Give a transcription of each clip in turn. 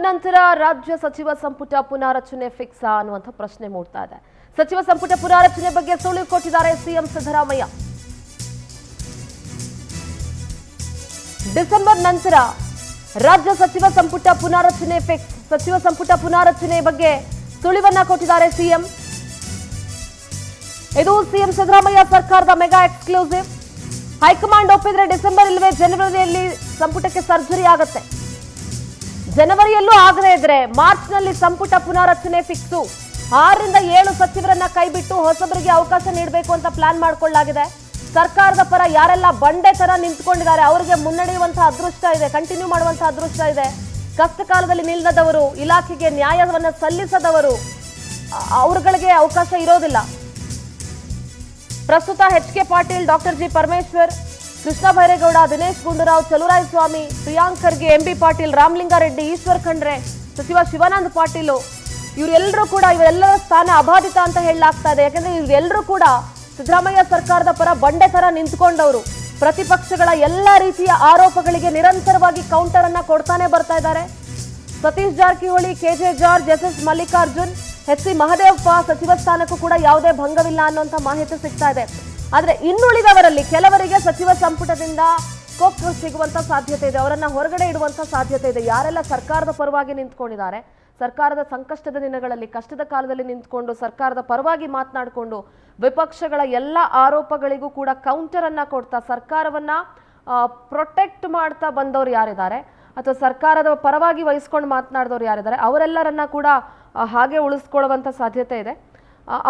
ನಂತರ ರಾಜ್ಯ ಸಚಿವ ಸಂಪುಟ ಪುನಾರಚನೆ ಫಿಕ್ಸ್ ಅನ್ನುವಂಥ ಪ್ರಶ್ನೆ ಮೂಡ್ತಾ ಇದೆ. ಸಚಿವ ಸಂಪುಟ ಪುನಾರಚನೆ ಬಗ್ಗೆ ಸುಳಿವು ಕೊಟ್ಟಿದ್ದಾರೆ ಸಿಎಂ ಸಿದ್ದರಾಮಯ್ಯ. ಡಿಸೆಂಬರ್ ನಂತರ ರಾಜ್ಯ ಸಚಿವ ಸಂಪುಟ ಪುನಾರಚನೆ ಫಿಕ್ಸ್. ಸಚಿವ ಸಂಪುಟ ಪುನಾರಚನೆ ಬಗ್ಗೆ ಸುಳಿವನ್ನ ಕೊಟ್ಟಿದ್ದಾರೆ ಸಿಎಂ. ಇದು ಸಿಎಂ ಸಿದ್ದರಾಮಯ್ಯ ಸರ್ಕಾರದ ಮೆಗಾ ಎಕ್ಸ್ಕ್ಲೂಸಿವ್. ಹೈಕಮಾಂಡ್ ಒಪ್ಪಿದ್ರೆ ಡಿಸೆಂಬರ್ ಇಲ್ಲವೇ ಜನವರಿಯಲ್ಲಿ ಸಂಪುಟಕ್ಕೆ ಸರ್ಜರಿ ಆಗುತ್ತೆ. ಜನವರಿಯಲ್ಲೂ ಆಗದೇ ಇದ್ರೆ ಮಾರ್ಚ್ ನಲ್ಲಿ ಸಂಪುಟ ಪುನಾರಚನೆ ಫಿಕ್ಸು. 6 ರಿಂದ 7 ಸಚಿವರನ್ನ ಕೈಬಿಟ್ಟು ಹೊಸಬರಿಗೆ ಅವಕಾಶ ನೀಡಬೇಕು ಅಂತ ಪ್ಲಾನ್ ಮಾಡಿಕೊಳ್ಳಲಾಗಿದೆ. ಸರ್ಕಾರದ ಪರ ಯಾರೆಲ್ಲ ಬಂಡೆ ತರ ನಿಂತ್ಕೊಂಡಿದ್ದಾರೆ ಅವರಿಗೆ ಮುನ್ನಡೆಯುವಂತಹ ಅದೃಷ್ಟ ಇದೆ, ಕಂಟಿನ್ಯೂ ಮಾಡುವಂತಹ ಅದೃಷ್ಟ ಇದೆ. ಕಷ್ಟ ಕಾಲದಲ್ಲಿ ನಿಲ್ಲದವರು, ಇಲಾಖೆಗೆ ನ್ಯಾಯವನ್ನು ಸಲ್ಲಿಸದವರು, ಅವರುಗಳಿಗೆ ಅವಕಾಶ ಇರೋದಿಲ್ಲ. ಪ್ರಸ್ತುತ ಎಚ್.ಕೆ. ಪಾಟೀಲ್, ಡಾಕ್ಟರ್ ಜಿ ಪರಮೇಶ್ವರ್, ಕೃಷ್ಣ ಬೈರೇಗೌಡ, ದಿನೇಶ್ ಗುಂಡೂರಾವ್, ಚಲುವರಾಯಸ್ವಾಮಿ, ಪ್ರಿಯಾಂಕ್ ಖರ್ಗೆ, ಎಂ.ಬಿ. ಪಾಟೀಲ್, ರಾಮಲಿಂಗಾರೆಡ್ಡಿ, ಈಶ್ವರ್ ಖಂಡ್ರೆ, ಸಚಿವ ಶಿವಾನಂದ ಪಾಟೀಲ್, ಇವರೆಲ್ಲರ ಸ್ಥಾನ ಅಬಾಧಿತ ಅಂತ ಹೇಳಲಾಗ್ತಾ ಇದೆ. ಯಾಕಂದ್ರೆ ಇವರೆಲ್ಲರೂ ಕೂಡ ಸಿದ್ದರಾಮಯ್ಯ ಸರ್ಕಾರದ ಪರ ಬಂಡೆ ತರ ನಿಂತ್ಕೊಂಡವರು. ಪ್ರತಿಪಕ್ಷಗಳ ಎಲ್ಲ ರೀತಿಯ ಆರೋಪಗಳಿಗೆ ನಿರಂತರವಾಗಿ ಕೌಂಟರ್ ಅನ್ನ ಕೊಡ್ತಾನೆ ಬರ್ತಾ ಇದ್ದಾರೆ. Satish Jarkiholi, K J. George, S S. Mallikarjun, H C. Mahadevappa ಸಚಿವ ಸ್ಥಾನಕ್ಕೂ ಕೂಡ ಯಾವುದೇ ಭಂಗವಿಲ್ಲ ಅನ್ನುವಂಥ ಮಾಹಿತಿ ಸಿಗ್ತಾ ಇದೆ. ಆದ್ರೆ ಇನ್ನುಳಿದವರಲ್ಲಿ ಕೆಲವರಿಗೆ ಸಚಿವ ಸಂಪುಟದಿಂದ ಕೊಕ್ ಸಿಗುವಂತ ಸಾಧ್ಯತೆ ಇದೆ, ಅವರನ್ನ ಹೊರಗಡೆ ಇಡುವಂತ ಸಾಧ್ಯತೆ ಇದೆ. ಯಾರೆಲ್ಲ ಸರ್ಕಾರದ ಪರವಾಗಿ ನಿಂತ್ಕೊಂಡಿದ್ದಾರೆ, ಸರ್ಕಾರದ ಸಂಕಷ್ಟದ ದಿನಗಳಲ್ಲಿ, ಕಷ್ಟದ ಕಾಲದಲ್ಲಿ ನಿಂತ್ಕೊಂಡು ಸರ್ಕಾರದ ಪರವಾಗಿ ಮಾತನಾಡಿಕೊಂಡು ವಿಪಕ್ಷಗಳ ಎಲ್ಲ ಆರೋಪಗಳಿಗೂ ಕೂಡ ಕೌಂಟರ್ ಅನ್ನ ಕೊಡ್ತಾ ಸರ್ಕಾರವನ್ನ ಪ್ರೊಟೆಕ್ಟ್ ಮಾಡ್ತಾ ಬಂದವರು ಯಾರಿದ್ದಾರೆ ಅಥವಾ ಸರ್ಕಾರದ ಪರವಾಗಿ ವಹಿಸ್ಕೊಂಡು ಮಾತನಾಡಿದವರು ಯಾರಿದ್ದಾರೆ ಅವರೆಲ್ಲರನ್ನ ಕೂಡ ಹಾಗೆ ಉಳಿಸ್ಕೊಳ್ಳುವಂತ ಸಾಧ್ಯತೆ ಇದೆ.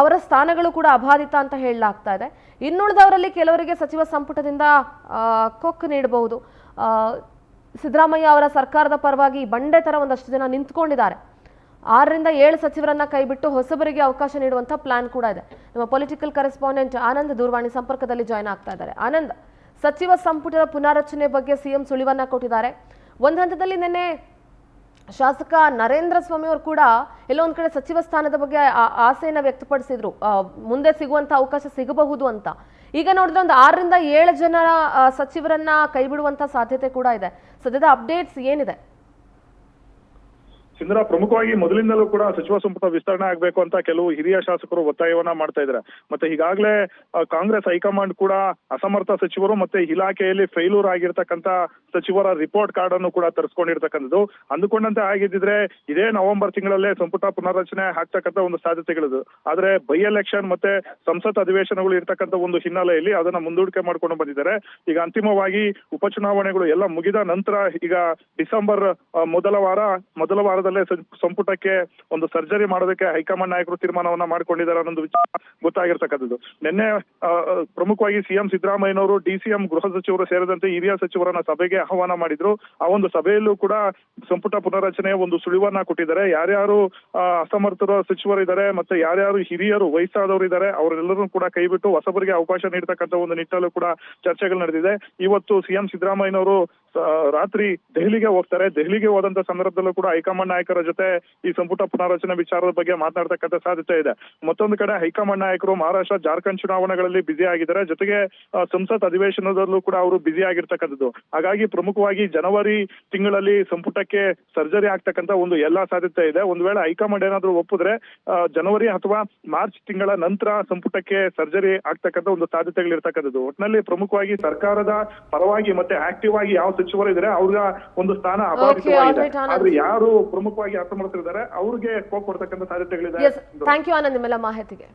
ಅವರ ಸ್ಥಾನಗಳು ಕೂಡ ಅಬಾಧಿತ ಅಂತ ಹೇಳಲಾಗ್ತಾ ಇದೆ. ಇನ್ನುಳಿದವರಲ್ಲಿ ಕೆಲವರಿಗೆ ಸಚಿವ ಸಂಪುಟದಿಂದ ಕೊಕ್ ನೀಡಬಹುದು. ಸಿದ್ದರಾಮಯ್ಯ ಅವರ ಸರ್ಕಾರದ ಪರವಾಗಿ ಬಂಡೆ ತರ ಒಂದಷ್ಟು ಜನ ನಿಂತ್ಕೊಂಡಿದ್ದಾರೆ. 6 ರಿಂದ 7 ಸಚಿವರನ್ನ ಕೈಬಿಟ್ಟು ಹೊಸಬರಿಗೆ ಅವಕಾಶ ನೀಡುವಂತ ಪ್ಲಾನ್ ಕೂಡ ಇದೆ. ನಮ್ಮ ಪೊಲಿಟಿಕಲ್ ಕರೆಸ್ಪಾಂಡೆಂಟ್ ಆನಂದ್ ದೂರವಾಣಿ ಸಂಪರ್ಕದಲ್ಲಿ ಜಾಯ್ನ್ ಆಗ್ತಾ ಇದ್ದಾರೆ. ಆನಂದ್, ಸಚಿವ ಸಂಪುಟದ ಪುನಾರಚನೆ ಬಗ್ಗೆ ಸಿಎಂ ಸುಳಿವನ್ನ ಕೊಟ್ಟಿದ್ದಾರೆ. ಒಂದು ಹಂತದಲ್ಲಿ ನಿನ್ನೆ ಶಾಸಕ ನರೇಂದ್ರ ಸ್ವಾಮಿ ಅವರು ಕೂಡ ಎಲ್ಲೊಂದ್ ಕಡೆ ಸಚಿವ ಸ್ಥಾನದ ಬಗ್ಗೆ ಆಸೆಯನ್ನ ವ್ಯಕ್ತಪಡಿಸಿದ್ರು, ಮುಂದೆ ಸಿಗುವಂತ ಅವಕಾಶ ಸಿಗಬಹುದು ಅಂತ. ಈಗ ನೋಡಿದ್ರೆ ಒಂದು 6 ರಿಂದ 7 ಜನ ಸಚಿವರನ್ನ ಕೈಬಿಡುವಂತ ಸಾಧ್ಯತೆ ಕೂಡ ಇದೆ. ಸದ್ಯದ ಅಪ್ಡೇಟ್ಸ್ ಏನಿದೆ? ಸಿಂಧರ, ಪ್ರಮುಖವಾಗಿ ಮೊದಲಿಂದಲೂ ಕೂಡ ಸಚಿವ ಸಂಪುಟ ವಿಸ್ತರಣೆ ಆಗಬೇಕು ಅಂತ ಕೆಲವು ಹಿರಿಯ ಶಾಸಕರು ಒತ್ತಾಯವನ್ನ ಮಾಡ್ತಾ ಇದ್ದಾರೆ. ಮತ್ತೆ ಈಗಾಗಲೇ ಕಾಂಗ್ರೆಸ್ ಹೈಕಮಾಂಡ್ ಕೂಡ ಅಸಮರ್ಥ ಸಚಿವರು ಮತ್ತೆ ಇಲಾಖೆಯಲ್ಲಿ ಫೇಲ್ಯೂರ್ ಆಗಿರ್ತಕ್ಕಂಥ ಸಚಿವರ ರಿಪೋರ್ಟ್ ಕಾರ್ಡ್ ಅನ್ನು ಕೂಡ ತರಿಸ್ಕೊಂಡಿರ್ತಕ್ಕಂಥದ್ದು. ಅಂದುಕೊಂಡಂತೆ ಆಗಿದ್ದಿದ್ರೆ ಇದೇ ನವೆಂಬರ್ ತಿಂಗಳಲ್ಲೇ ಸಂಪುಟ ಪುನರ್ರಚನೆ ಆಗ್ತಕ್ಕಂಥ ಒಂದು ಸಾಧ್ಯತೆಗಳಿದ್ದು. ಆದ್ರೆ ಬೈ ಎಲೆಕ್ಷನ್ ಮತ್ತೆ ಸಂಸತ್ ಅಧಿವೇಶನಗಳು ಇರ್ತಕ್ಕಂಥ ಒಂದು ಹಿನ್ನೆಲೆಯಲ್ಲಿ ಅದನ್ನ ಮುಂದೂಡಿಕೆ ಮಾಡ್ಕೊಂಡು ಬಂದಿದ್ದಾರೆ. ಈಗ ಅಂತಿಮವಾಗಿ ಉಪಚುನಾವಣೆಗಳು ಎಲ್ಲ ಮುಗಿದ ನಂತರ ಈಗ ಡಿಸೆಂಬರ್ ಮೊದಲ ವಾರದಲ್ಲೇ ಸಂಪುಟಕ್ಕೆ ಒಂದು ಸರ್ಜರಿ ಮಾಡೋದಕ್ಕೆ ಹೈಕಮಾಂಡ್ ನಾಯಕರು ತೀರ್ಮಾನವನ್ನ ಮಾಡ್ಕೊಂಡಿದ್ದಾರೆ ಅನ್ನೋದು ವಿಚಾರ ಗೊತ್ತಾಗಿರ್ತಕ್ಕಂಥದ್ದು. ನಿನ್ನೆ ಪ್ರಮುಖವಾಗಿ ಸಿಎಂ ಸಿದ್ದರಾಮಯ್ಯನವರು ಡಿಸಿಎಂ ಗೃಹ ಸಚಿವರು ಸೇರಿದಂತೆ ಹಿರಿಯ ಸಚಿವರನ್ನ ಸಭೆಗೆ ಆಹ್ವಾನ ಮಾಡಿದ್ರು. ಆ ಒಂದು ಸಭೆಯಲ್ಲೂ ಕೂಡ ಸಂಪುಟ ಪುನರ್ರಚನೆಯ ಒಂದು ಸುಳಿವನ್ನ ಕೊಟ್ಟಿದ್ದಾರೆ. ಯಾರ್ಯಾರು ಅಸಮರ್ಥರ ಸಚಿವರಿದ್ದಾರೆ ಮತ್ತೆ ಯಾರ್ಯಾರು ಹಿರಿಯರು ವಯಸ್ಸಾದವರು ಇದ್ದಾರೆ ಅವರೆಲ್ಲರೂ ಕೂಡ ಕೈಬಿಟ್ಟು ಹೊಸಬರಿಗೆ ಅವಕಾಶ ನೀಡತಕ್ಕಂಥ ಒಂದು ನಿಟ್ಟಲ್ಲೂ ಕೂಡ ಚರ್ಚೆಗಳು ನಡೆದಿದೆ. ಇವತ್ತು ಸಿಎಂ ಸಿದ್ದರಾಮಯ್ಯನವರು ರಾತ್ರಿ ದೆಹಲಿಗೆ ಹೋಗ್ತಾರೆ. ದೆಹಲಿಗೆ ಹೋದಂತ ಸಂದರ್ಭದಲ್ಲೂ ಕೂಡ ಹೈಕಮಾಂಡ್ ನಾಯಕರ ಜೊತೆ ಈ ಸಂಪುಟ ಪುನರ್ರಚನೆ ವಿಚಾರದ ಬಗ್ಗೆ ಮಾತನಾಡ್ತಕ್ಕಂಥ ಸಾಧ್ಯತೆ ಇದೆ. ಮತ್ತೊಂದು ಕಡೆ ಹೈಕಮಾಂಡ್ ನಾಯಕರು ಮಹಾರಾಷ್ಟ್ರ, ಜಾರ್ಖಂಡ್ ಚುನಾವಣೆಗಳಲ್ಲಿ ಬ್ಯುಸಿ ಆಗಿದ್ದಾರೆ. ಜೊತೆಗೆ ಸಂಸತ್ ಅಧಿವೇಶನದಲ್ಲೂ ಕೂಡ ಅವರು ಬ್ಯುಸಿ ಆಗಿರ್ತಕ್ಕಂಥದ್ದು. ಹಾಗಾಗಿ ಪ್ರಮುಖವಾಗಿ ಜನವರಿ ತಿಂಗಳಲ್ಲಿ ಸಂಪುಟಕ್ಕೆ ಸರ್ಜರಿ ಆಗ್ತಕ್ಕಂಥ ಒಂದು ಎಲ್ಲಾ ಸಾಧ್ಯತೆ ಇದೆ. ಒಂದು ವೇಳೆ ಹೈಕಮಾಂಡ್ ಏನಾದ್ರೂ ಒಪ್ಪಿದ್ರೆ ಜನವರಿ ಅಥವಾ ಮಾರ್ಚ್ ತಿಂಗಳ ನಂತರ ಸಂಪುಟಕ್ಕೆ ಸರ್ಜರಿ ಆಗ್ತಕ್ಕಂಥ ಒಂದು ಸಾಧ್ಯತೆಗಳಿರ್ತಕ್ಕಂಥದ್ದು. ಒಟ್ಟಿನಲ್ಲಿ ಪ್ರಮುಖವಾಗಿ ಸರ್ಕಾರದ ಪರವಾಗಿ ಮತ್ತೆ ಆಕ್ಟಿವ್ ಆಗಿ ಯಾವ ಸಚಿವರು ಇದ್ದಾರೆ ಅವ್ರ ಒಂದು ಸ್ಥಾನ ಅಬಾಧಿತವಾಗಿದೆ. ಆದ್ರೆ ಯಾರು ಪ್ರಮುಖವಾಗಿ ಅಸಮರ್ಥರಿದ್ದಾರೆ ಅವ್ರಿಗೆ ಕೊಡ್ತಕ್ಕಂಥ ಸಾಧ್ಯತೆಗಳಿದೆ. ಥ್ಯಾಂಕ್ ಯು ಆನಂದ್ ನಿಮ್ಮೆಲ್ಲ ಮಾಹಿತಿಗೆ.